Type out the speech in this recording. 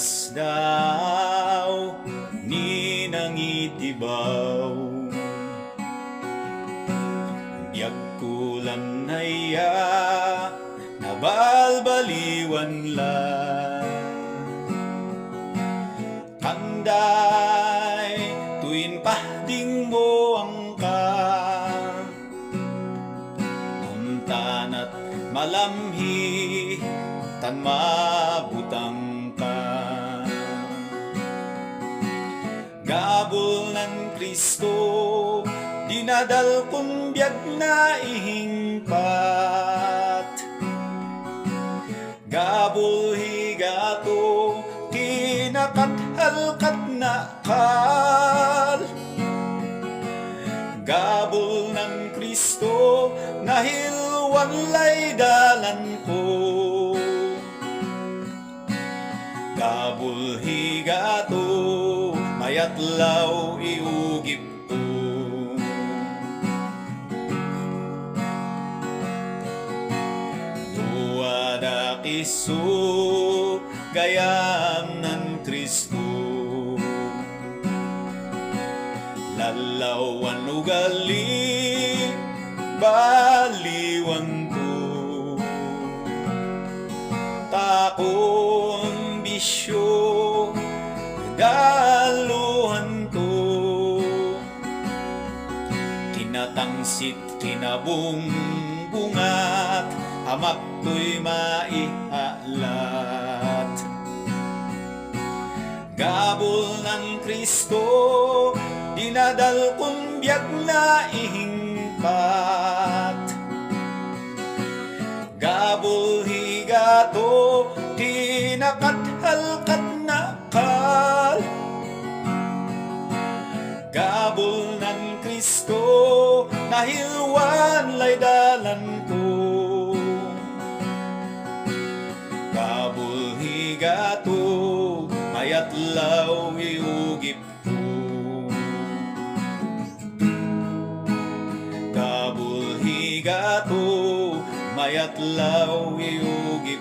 Bigas daw ni nangitibaw, biag kulang naya nabalbaliwan lang. Kanday tuwin pahding mo ang ka, muntanat malamhi tan mabutang ka. Gabol ng Kristo dinadal kong biag na ihingpat, gabol higato kinakathalkat na kal. Gabol ng Kristo nahilwan lay dalan ko, gabol higato mayatlaw iugip ko. Duwada kiso gayam ng Kristo, lalawan ugali baliwan ko. Takon bisyo daluhan to, kinatangsit kinabungbungat hamak to'y maihalat. Gabol ng Kristo dinadal kong biag na ihingpat, gabol higato kinakathalkat na kal. Gabol ng Kristo nahilwan lay dalan ko, gabol higato mayatlaw iugip ko. Gabol higato mayatlaw iugip